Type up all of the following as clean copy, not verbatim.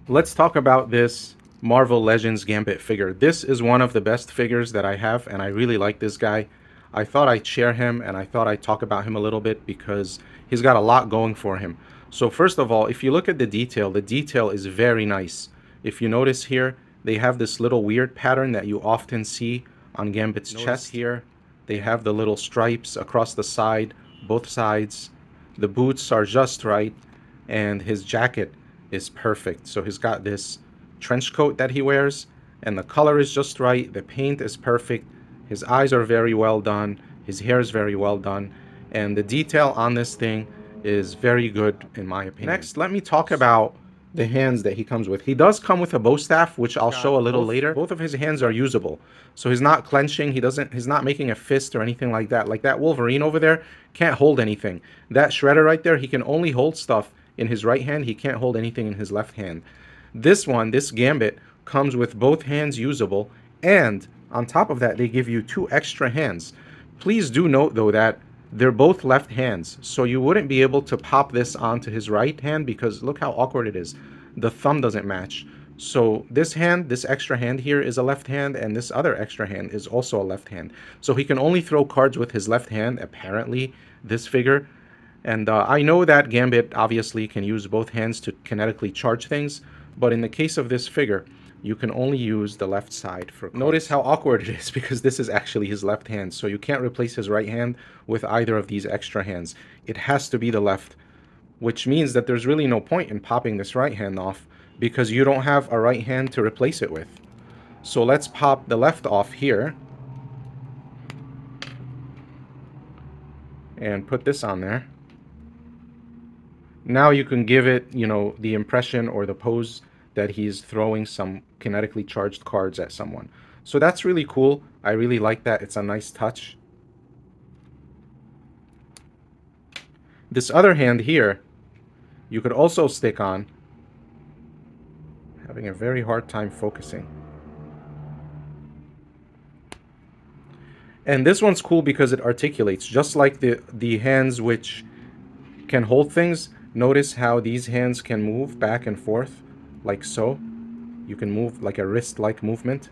Let's talk about this Marvel Legends Gambit figure. This is one of the best figures that I have, and I really like this guy. I thought I'd share him, and I thought I'd talk about him a little bit because he's got a lot going for him. So first of all, if you look at the detail is very nice. If you notice here, they have this little weird pattern that you often see on Gambit's chest here. They have the little stripes across the side, both sides. The boots are just right, and his jacket is perfect. So he's got this trench coat that he wears, and the color is just right. The paint is perfect. His eyes are very well done. His hair is very well done. And the detail on this thing is very good, in my opinion. Next, let me talk about the hands that he comes with. He does come with a bow staff, which I'll show a little later. Both of his hands are usable. So he's not clenching, he's not making a fist or anything like that. Like that Wolverine over there can't hold anything. That Shredder right there, he can only hold stuff in his right hand. He can't hold anything in his left hand. This one, this Gambit, comes with both hands usable, and on top of that, they give you 2 extra hands. Please do note though that they're both left hands, so you wouldn't be able to pop this onto his right hand because look how awkward it is. The thumb doesn't match. So this hand, this extra hand here is a left hand, and this other extra hand is also a left hand. So he can only throw cards with his left hand, apparently, this figure. And I know that Gambit obviously can use both hands to kinetically charge things, but in the case of this figure, you can only use the left side for cards. Notice how awkward it is because this is actually his left hand, so you can't replace his right hand with either of these extra hands. It has to be the left, which means that there's really no point in popping this right hand off because you don't have a right hand to replace it with. So let's pop the left off here and put this on there. Now you can give it, you know, the impression or the pose that he's throwing some kinetically charged cards at someone. So that's really cool. I really like that. It's a nice touch. This other hand here, you could also stick on. Having a very hard time focusing. And this one's cool because it articulates, just like the hands which can hold things. Notice how these hands can move back and forth, like so. You can move like a wrist-like movement.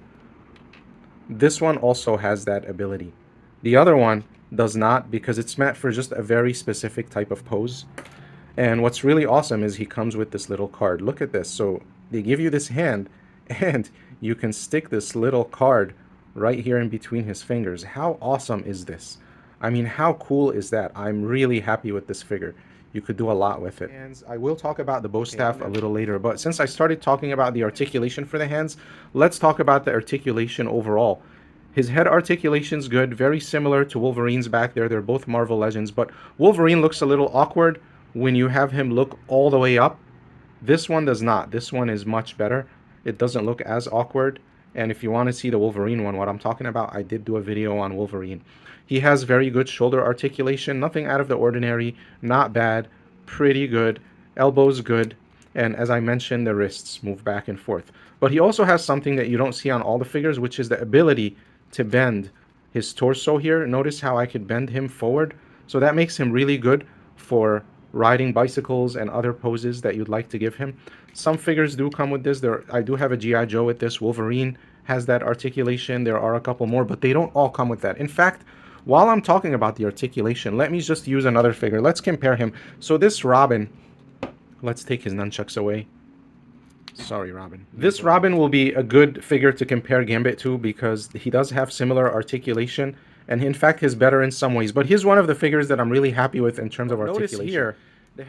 This one also has that ability. The other one does not because it's meant for just a very specific type of pose. And what's really awesome is he comes with this little card. Look at this. So they give you this hand, and you can stick this little card right here in between his fingers. How awesome is this? I mean, how cool is that? I'm really happy with this figure. You could do a lot with it. And I will talk about the bow staff a little later, but since I started talking about the articulation for the hands, let's talk about the articulation overall. His head articulation's good, very similar to Wolverine's back there. They're both Marvel Legends, but Wolverine looks a little awkward when you have him look all the way up. This one does not. This one is much better. It doesn't look as awkward. And if you want to see the Wolverine one, what I'm talking about, I did do a video on Wolverine. He has very good shoulder articulation, nothing out of the ordinary, not bad, pretty good, elbows good, and as I mentioned, the wrists move back and forth. But he also has something that you don't see on all the figures, which is the ability to bend his torso here. Notice how I could bend him forward. So that makes him really good for riding bicycles and other poses that you'd like to give him. Some figures do come with this. I do have a G.I. Joe with this. Wolverine has that articulation. There are a couple more, but they don't all come with that. In fact, while I'm talking about the articulation, let me just use another figure. Let's compare him. So this Robin, let's take his nunchucks away. Sorry, Robin. This Robin will be a good figure to compare Gambit to because he does have similar articulation, and in fact, he's better in some ways. But he's one of the figures that I'm really happy with in terms of articulation. Notice here,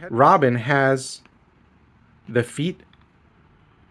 Robin has the feet.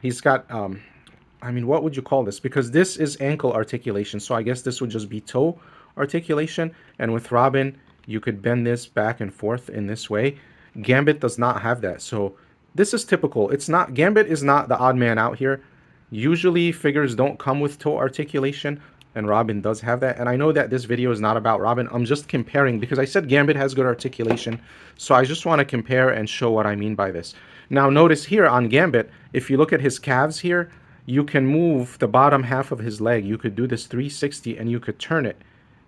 He's got, I mean, what would you call this? Because this is ankle articulation, so I guess this would just be toe articulation. And with Robin, you could bend this back and forth in this way. Gambit does not have that, so this is typical. It's not, Gambit is not the odd man out here. Usually figures don't come with toe articulation, and Robin does have that. And I know that this video is not about Robin. I'm just comparing because I said Gambit has good articulation, so I just want to compare and show what I mean by this. Now notice here on Gambit, if you look at his calves here, you can move the bottom half of his leg. You could do this 360 and you could turn it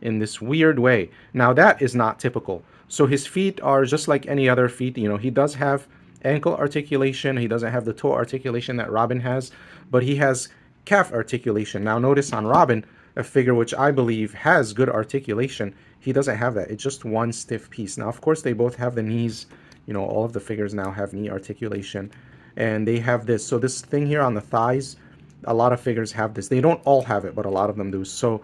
in this weird way. Now that is not typical. So his feet are just like any other feet. You know, he does have ankle articulation. He doesn't have the toe articulation that Robin has, but he has calf articulation. Now notice on Robin, a figure which I believe has good articulation, he doesn't have that. It's just one stiff piece. Now, of course, they both have the knees. You know, all of the figures now have knee articulation, and they have this. So this thing here on the thighs, a lot of figures have this. They don't all have it, but a lot of them do. So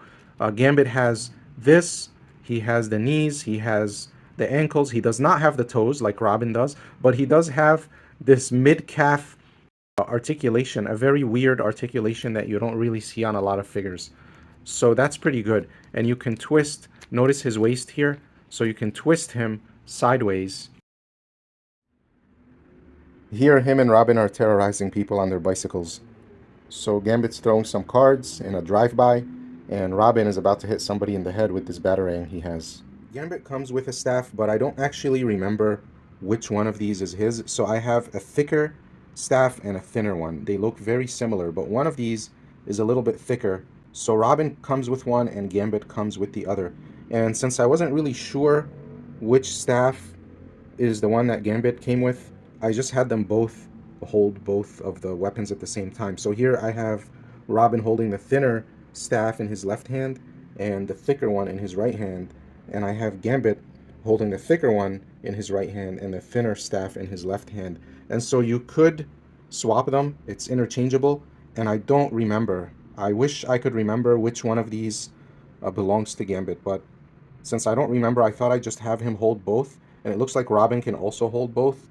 Gambit has this. He has the knees. He has the ankles. He does not have the toes like Robin does, but he does have this mid-calf articulation, a very weird articulation that you don't really see on a lot of figures. So that's pretty good. And you can twist, notice his waist here, so you can twist him sideways. Here, him and Robin are terrorizing people on their bicycles. So Gambit's throwing some cards in a drive-by, and Robin is about to hit somebody in the head with this batarang he has. Gambit comes with a staff, but I don't actually remember which one of these is his. So I have a thicker staff and a thinner one. They look very similar, but one of these is a little bit thicker. So Robin comes with one and Gambit comes with the other. And since I wasn't really sure which staff is the one that Gambit came with, I just had them both hold both of the weapons at the same time. So here I have Robin holding the thinner staff in his left hand and the thicker one in his right hand, and I have Gambit holding the thicker one in his right hand and the thinner staff in his left hand. And so you could swap them. It's interchangeable, and I don't remember. I wish I could remember which one of these belongs to Gambit, but since I don't remember, I thought I'd just have him hold both, and it looks like Robin can also hold both,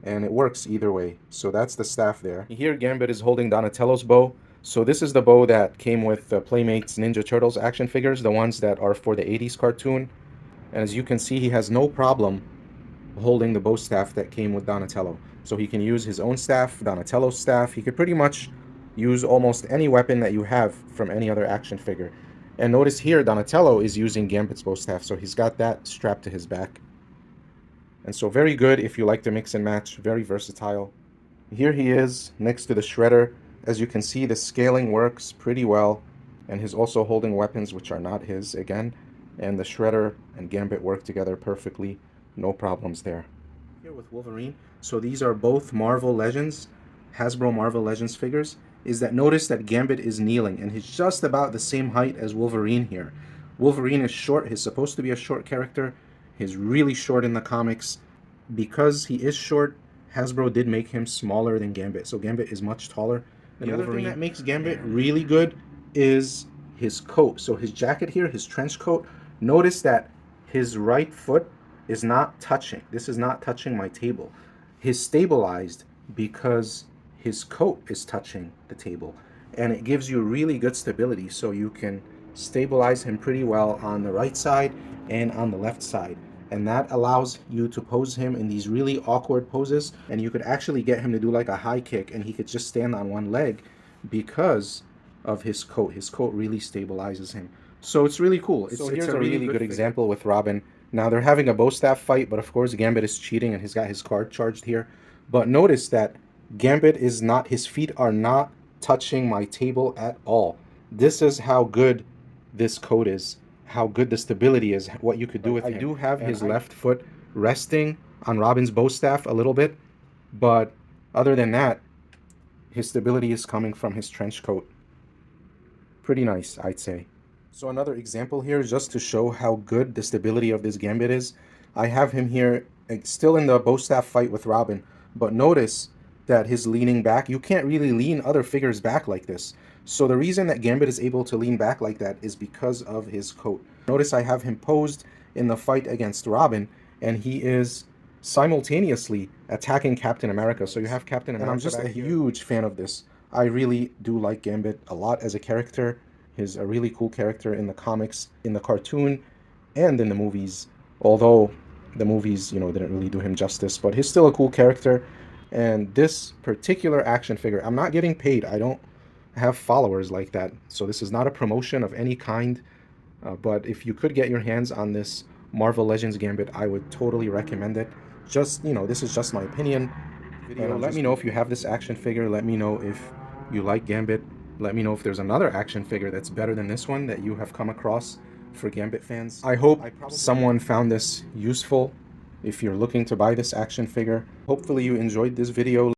and it works either way. So that's the staff there. Here Gambit is holding Donatello's bow. So this is the bow that came with the Playmates Ninja Turtles action figures, the ones that are for the 80s cartoon. And as you can see, he has no problem holding the bow staff that came with Donatello. So he can use his own staff, Donatello's staff. He could pretty much use almost any weapon that you have from any other action figure. And notice here, Donatello is using Gambit's bow staff, so he's got that strapped to his back. And so very good if you like to mix and match, very versatile. Here he is next to the Shredder. As you can see, the scaling works pretty well, and he's also holding weapons which are not his again, and the Shredder and Gambit work together perfectly, no problems there. Here with Wolverine, so these are both Marvel Legends, Hasbro Marvel Legends figures, is that notice that Gambit is kneeling, and he's just about the same height as Wolverine here. Wolverine is short, he's supposed to be a short character, he's really short in the comics. Because he is short, Hasbro did make him smaller than Gambit, so Gambit is much taller. The other thing that makes Gambit really good is his coat. So his jacket here, his trench coat, notice that his right foot is not touching. This is not touching my table. He's stabilized because his coat is touching the table. And it gives you really good stability, so you can stabilize him pretty well on the right side and on the left side. And that allows you to pose him in these really awkward poses, and you could actually get him to do like a high kick and he could just stand on one leg because of his coat. His coat really stabilizes him. So it's really cool. So here's a really good example with Robin. Now they're having a bow staff fight, but of course Gambit is cheating and he's got his card charged here. But notice that Gambit is not, his feet are not touching my table at all. This is how good this coat is, how good the stability is, what you could do with him. I do have his left foot resting on Robin's bow staff a little bit, but other than that, his stability is coming from his trench coat. Pretty nice, I'd say. So another example here, just to show how good the stability of this Gambit is. I have him here, still in the bow staff fight with Robin, but notice that his leaning back, you can't really lean other figures back like this. So the reason that Gambit is able to lean back like that is because of his coat. Notice I have him posed in the fight against Robin, and he is simultaneously attacking Captain America. So you have Captain America. And I'm just a huge fan of this. I really do like Gambit a lot as a character. He's a really cool character in the comics, in the cartoon, and in the movies. Although the movies, you know, didn't really do him justice, but he's still a cool character. And this particular action figure, I'm not getting paid. I don't have followers like that. So this is not a promotion of any kind. But if you could get your hands on this Marvel Legends Gambit, I would totally recommend it. Just, you know, this is just my opinion. And let me know if you have this action figure. Let me know if you like Gambit. Let me know if there's another action figure that's better than this one that you have come across for Gambit fans. I hope someone found this useful. if you're looking to buy this action figure. Hopefully you enjoyed this video.